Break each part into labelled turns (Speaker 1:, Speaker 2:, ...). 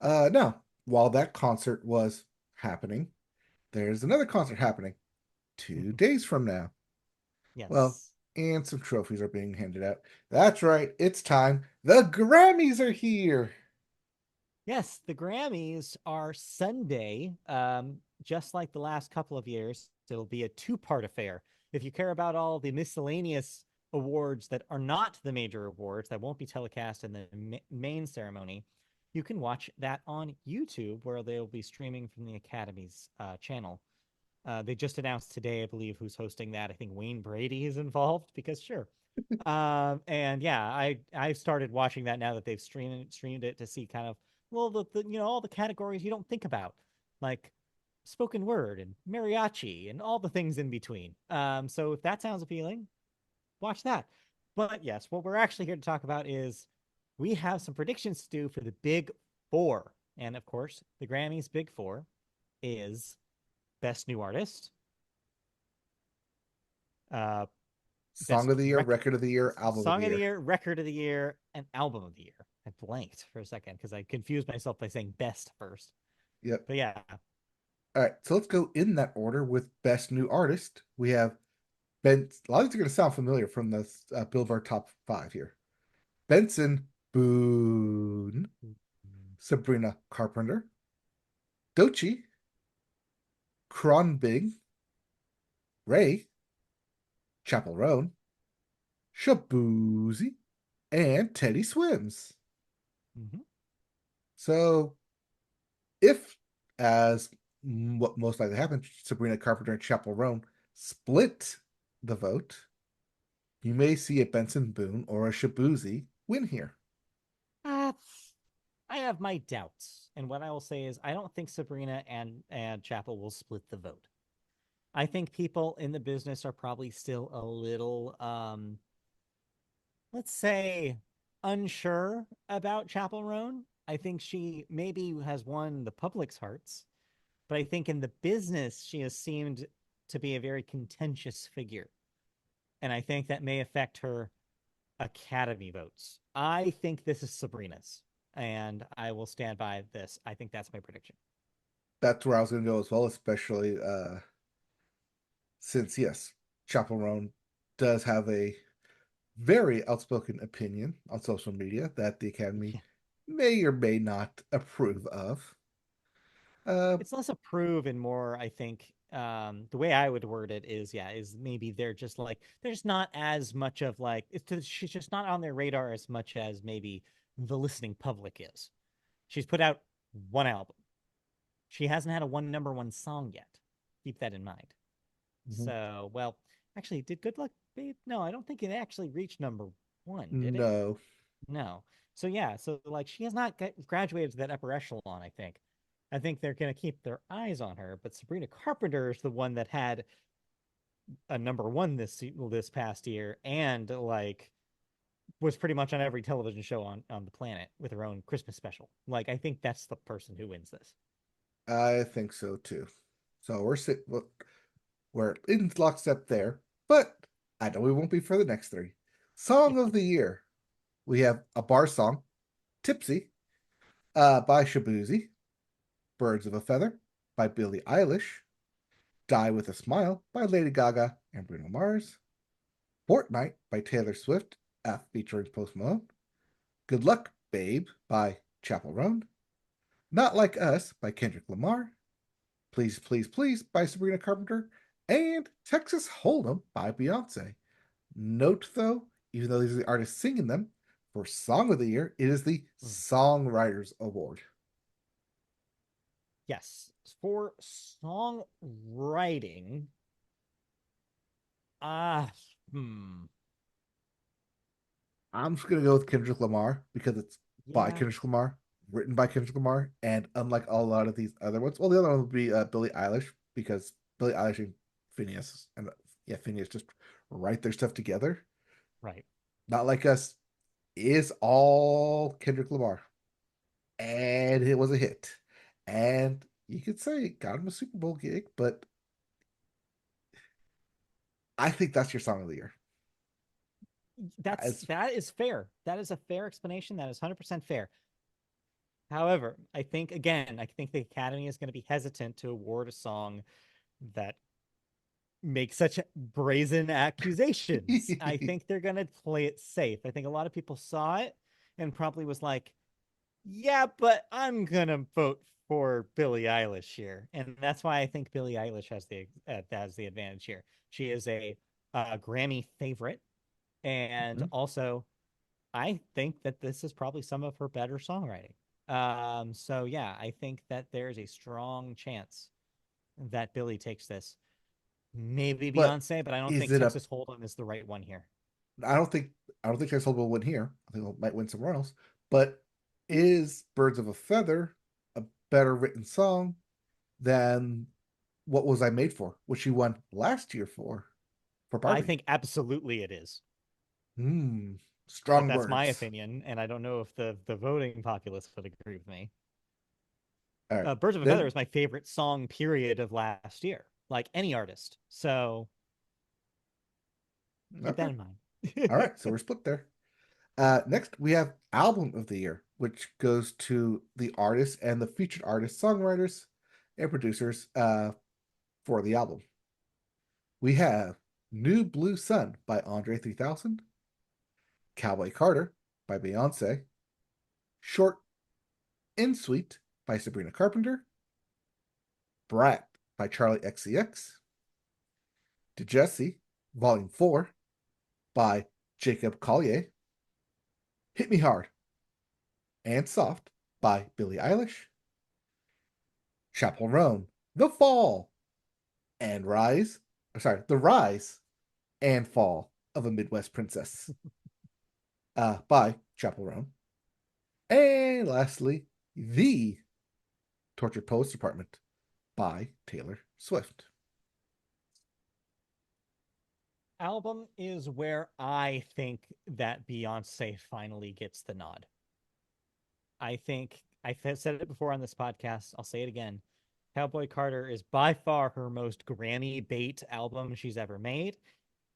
Speaker 1: Now, while that concert was happening, there's another concert happening 2 days from now. Well,
Speaker 2: Yes.
Speaker 1: and some trophies are being handed out. That's right, it's time. The Grammys are here.
Speaker 2: Yes, the Grammys are Sunday. Just like the last couple of years, it'll be a two-part affair. If you care about all the miscellaneous awards that are not the major awards that won't be telecast in the main ceremony, you can watch that on YouTube, where they'll be streaming from the Academy's channel. They just announced today, I believe, who's hosting that. I think Wayne Brady is involved because sure. And yeah, I started watching that now that they've streamed it to see kind of well the all the categories you don't think about, like spoken word and mariachi and all the things in between. So if that sounds appealing, watch that. But yes, what we're actually here to talk about is we have some predictions to do for the Big Four, and of course, the Grammys Big Four is Best New Artist, uh,
Speaker 1: Song
Speaker 2: Best
Speaker 1: of the Year,
Speaker 2: Record,
Speaker 1: Record of the Year, Album of the
Speaker 2: Song of the
Speaker 1: Year.
Speaker 2: Year, Record of the Year, and Album of the Year. I blanked for a second because I confused myself by saying best first.
Speaker 1: Yep.
Speaker 2: But yeah,
Speaker 1: All right, so let's go in that order with Best New Artist. We have Ben. A lot of these are going to sound familiar from the Billboard Top 5 here. Benson Boone, Sabrina Carpenter, Dochi, Kronbig, Ray, Chapel Roan, Shabuzi, and Teddy Swims.
Speaker 2: mm-hmm.
Speaker 1: So, if, as what most likely happened, Sabrina Carpenter and Chapel Roan split the vote, you may see a Benson Boone or a Shabuzi win here.
Speaker 2: uh, I have my doubts, and what I will say is I don't think Sabrina and Chapel will split the vote. I think people in the business are probably still a little, let's say, unsure about Chapel Roan. I think she maybe has won the public's hearts, but I think in the business she has seemed to be a very contentious figure, and I think that may affect her Academy votes. I think this is Sabrina's, and I will stand by this. I think that's my prediction.
Speaker 1: That's where I was going to go as well, especially since, yes, Chapel Roan does have a very outspoken opinion on social media that the Academy
Speaker 2: Yeah.
Speaker 1: may or may not approve of. Uh,
Speaker 2: It's less approve and more, I think, the way I would word it is, yeah, is maybe they're just like, there's not as much of like, she's just not on their radar as much as maybe the listening public is. She's put out one album. She hasn't had a one number one song yet. Keep that in mind. So, well, actually, did Good Luck Babe? No, I don't think it actually reached number one, did it?
Speaker 1: no,
Speaker 2: No. So yeah, so like she has not graduated to that upper echelon, I think. I think they're going to keep their eyes on her, but Sabrina Carpenter is the one that had a number one this past year and like was pretty much on every television show on the planet with her own Christmas special. Like I think that's the person who wins this.
Speaker 1: I think so too. So we're in lockstep there, but I know we won't be for the next three. Song of the Year. We have a bar song, Tipsy, by Shabuzi, Birds of a Feather by Billie Eilish, Die with a Smile by Lady Gaga and Bruno Mars, Fortnight by Taylor Swift, featuring Post Malone, Good Luck, Babe by Chapel Roan, Not Like Us by Kendrick Lamar, Please, Please, Please by Sabrina Carpenter, and Texas Hold'em by Beyonce. Note though, even though these are the artists singing them, for Song of the Year, it is the
Speaker 2: Mm.
Speaker 1: Songwriters Award.
Speaker 2: Yes, for songwriting, ah, hmm,
Speaker 1: I'm just gonna go with Kendrick Lamar because it's by
Speaker 2: yeah,
Speaker 1: Kendrick Lamar, written by Kendrick Lamar, and unlike a lot of these other ones, well, the other one would be Billie Eilish because Billie Eilish and Phineas and yeah, Phineas just write their stuff together.
Speaker 2: right.
Speaker 1: Not Like Us is all Kendrick Lamar, and it was a hit, and you could say it got him a Super Bowl gig, but I think that's your song of the year.
Speaker 2: That's
Speaker 1: It's
Speaker 2: that is fair. That is a fair explanation. That is 100% fair. However, I think again, I think the Academy is going to be hesitant to award a song that makes such brazen accusations. I think they're going to play it safe. I think a lot of people saw it and probably was like, yeah, but I'm going to vote for Billie Eilish here. And that's why I think Billie Eilish has the advantage here. She is a Grammy favorite, and
Speaker 1: Mhm.
Speaker 2: also I think that this is probably some of her better songwriting. So yeah, I think that there's a strong chance that Billie takes this. Maybe
Speaker 1: But
Speaker 2: Beyonce, but I don't
Speaker 1: is
Speaker 2: think
Speaker 1: it a?
Speaker 2: Texas Hold'em is the right one here.
Speaker 1: I don't think Texas will win here. I think it might win somewhere else. But is Birds of a Feather a better written song than What Was I Made For, which she won last year for
Speaker 2: I
Speaker 1: Barbie?
Speaker 2: think absolutely it is,
Speaker 1: Hmm.
Speaker 2: but
Speaker 1: Strong
Speaker 2: that's my
Speaker 1: words.
Speaker 2: opinion, and I don't know if the voting populace would agree with me.
Speaker 1: All right.
Speaker 2: Birds of a Feather
Speaker 1: Then
Speaker 2: is my favorite song period of last year, like any artist. So keep
Speaker 1: okay.
Speaker 2: that in
Speaker 1: All
Speaker 2: mind.
Speaker 1: right. So we're split there. Next, we have Album of the Year, which goes to the artists and the featured artists, songwriters, and producers for the album. We have New Blue Sun by Andre 3000, Cowboy Carter by Beyonce, Short and Sweet by Sabrina Carpenter, Brat by Charlie XCX, To Jesse, Volume 4 by Jacob Collier, Hit Me Hard and Soft by Billie Eilish, Chappell Roan, The Fall and Rise, The Rise and Fall of a Midwest Princess by Chappell Roan. And lastly, The Tortured Poets Department by Taylor Swift.
Speaker 2: Album is where I think that Beyonce finally gets the nod. I think I've said it before on this podcast. I'll say it again. Cowboy Carter is by far her most Grammy bait album she's ever made.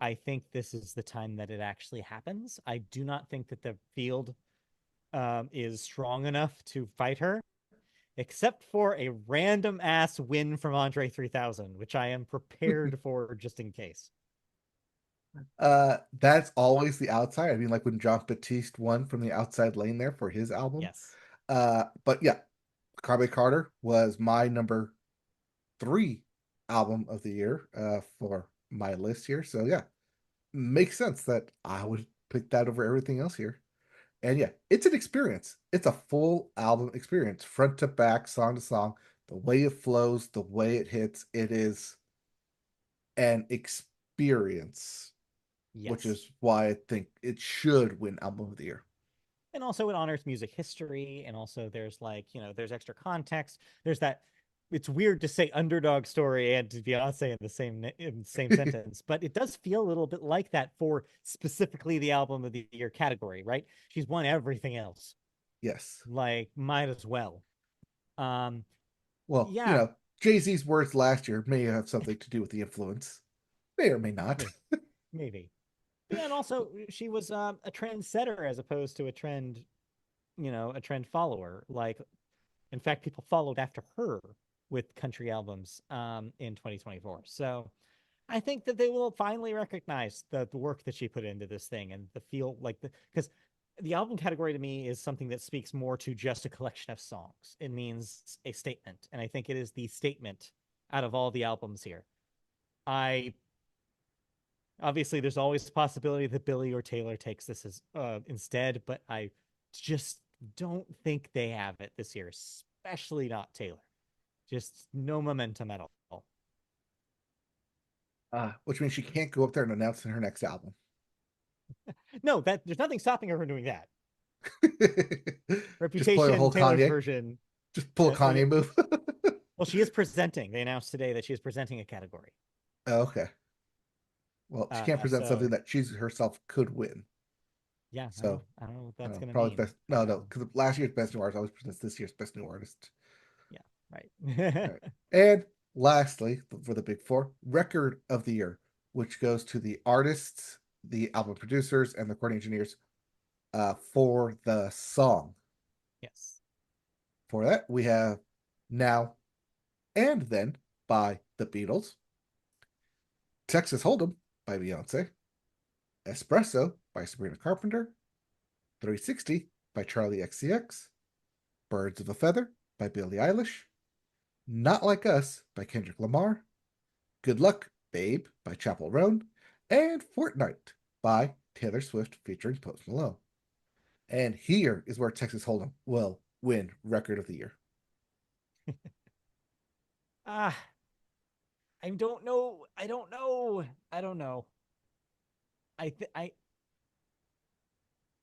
Speaker 2: I think this is the time that it actually happens. I do not think that the field is strong enough to fight her, except for a random ass win from Andre 3000, which I am prepared for just in case.
Speaker 1: That's always the outside. I mean, like when John Batiste won from the outside lane there for his album.
Speaker 2: Yes.
Speaker 1: But yeah, Cowboy Carter was my number 3 album of the year for my list here. So yeah, makes sense that I would pick that over everything else here. And yeah, it's an experience. It's a full album experience, front to back, song to song. The way it flows, the way it hits, it is an experience, which
Speaker 2: Yes.
Speaker 1: is why I think it should win album of the year.
Speaker 2: And also it honors music history, and also there's like, there's extra context. There's that, it's weird to say underdog story and Beyonce in the same sentence, but it does feel a little bit like that for specifically the album of the year category, right? She's won everything else.
Speaker 1: Yes.
Speaker 2: Like, might as well. Um,
Speaker 1: Well,
Speaker 2: yeah,
Speaker 1: Jay-Z's words last year may have something to do with the influence. May or may not.
Speaker 2: maybe, maybe. Yeah, and also she was a trendsetter as opposed to a trend follower. Like, in fact, people followed after her with country albums in 2024. So I think that they will finally recognize the work that she put into this thing and the feel like because the album category to me is something that speaks more to just a collection of songs. It means a statement. And I think it is the statement out of all the albums here. I Obviously there's always a possibility that Billy or Taylor takes this as instead, but I just don't think they have it this year, especially not Taylor. Just no momentum at all.
Speaker 1: Which means she can't go up there and announce her next album.
Speaker 2: No, that there's nothing stopping her from doing that.
Speaker 1: Just play a
Speaker 2: Reputation,
Speaker 1: whole
Speaker 2: Taylor's
Speaker 1: Kanye.
Speaker 2: version.
Speaker 1: Just pull a Kanye move.
Speaker 2: Well, she is presenting. They announced today that she is presenting a category.
Speaker 1: Oh, okay. Well, she can't present something
Speaker 2: So
Speaker 1: that she herself could win.
Speaker 2: yeah,
Speaker 1: So
Speaker 2: I don't know what
Speaker 1: I don't
Speaker 2: that's
Speaker 1: know.
Speaker 2: gonna
Speaker 1: Probably
Speaker 2: mean.
Speaker 1: best. No, no, because last year's best new artist always presents this year's best new artist.
Speaker 2: Yeah, right.
Speaker 1: All right. And lastly, for the big four, record of the year, which goes to the artists, the album producers, and the recording engineers for the song.
Speaker 2: Yes.
Speaker 1: For that, we have Now and Then by the Beatles, Texas Hold'em by Beyonce, Espresso by Sabrina Carpenter, 360 by Charlie XCX, Birds of a Feather by Billie Eilish, Not Like Us by Kendrick Lamar, Good Luck, Babe by Chapel Roan, and Fortnite by Taylor Swift featuring Post Malone. And here is where Texas Hold'em will win Record of the Year.
Speaker 2: Ah, I don't know. I don't know. I don't know. I th-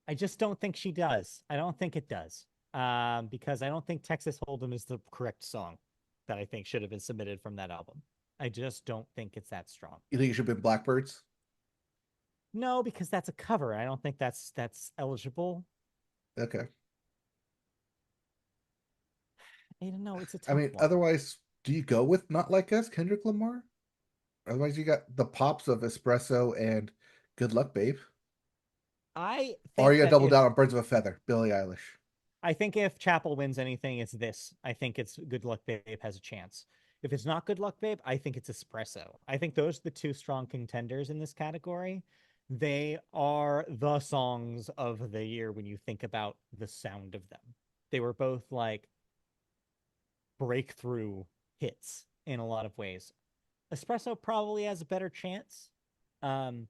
Speaker 2: I just don't think she does. I don't think it does. Because I don't think Texas Hold'em is the correct song that I think should have been submitted from that album. I just don't think it's that strong.
Speaker 1: You think it should have been Blackbirds?
Speaker 2: No, because that's a cover. I don't think that's eligible.
Speaker 1: Okay.
Speaker 2: I don't know. It's a
Speaker 1: I
Speaker 2: tough
Speaker 1: mean,
Speaker 2: one.
Speaker 1: otherwise, do you go with Not Like Us, Kendrick Lamar? Otherwise, you got the pops of Espresso and Good Luck, Babe.
Speaker 2: I
Speaker 1: Or
Speaker 2: think
Speaker 1: you got to
Speaker 2: that
Speaker 1: double
Speaker 2: if
Speaker 1: down on Birds of a Feather, Billie Eilish.
Speaker 2: I think if Chapel wins anything, it's this. I think it's Good Luck Babe has a chance. If it's not Good Luck Babe, I think it's Espresso. I think those are the two strong contenders in this category. They are the songs of the year when you think about the sound of them. They were both like breakthrough hits in a lot of ways. Espresso probably has a better chance. Um,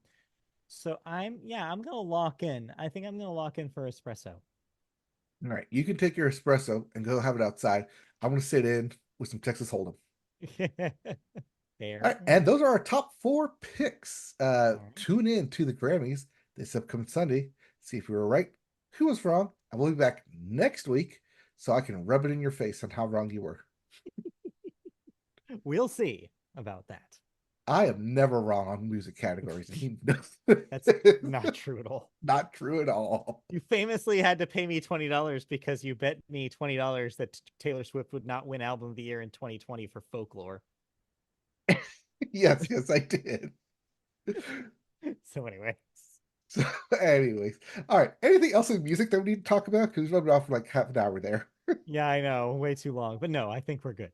Speaker 2: so I'm gonna lock in. I think I'm gonna lock in for Espresso.
Speaker 1: All right, you can take your espresso and go have it outside. I'm going to sit in with some Texas Hold'em. All
Speaker 2: Fair
Speaker 1: right, and
Speaker 2: enough.
Speaker 1: those are our top four picks.
Speaker 2: All right.
Speaker 1: Tune in to the Grammys this upcoming Sunday. See if we were right, who was wrong. I will be back next week so I can rub it in your face on how wrong you were.
Speaker 2: We'll see about that.
Speaker 1: I am never wrong on music categories, and he knows.
Speaker 2: That's not true at all.
Speaker 1: Not true at all.
Speaker 2: You famously had to pay me $20 because you bet me $20 that Taylor Swift would not win Album of the Year in 2020 for Folklore.
Speaker 1: Yes, yes, I did.
Speaker 2: So anyway,
Speaker 1: So, anyways, all right. Anything else in music that we need to talk about? Because we've run off for like half an hour there.
Speaker 2: yeah, I know, way too long, but no, I think we're good.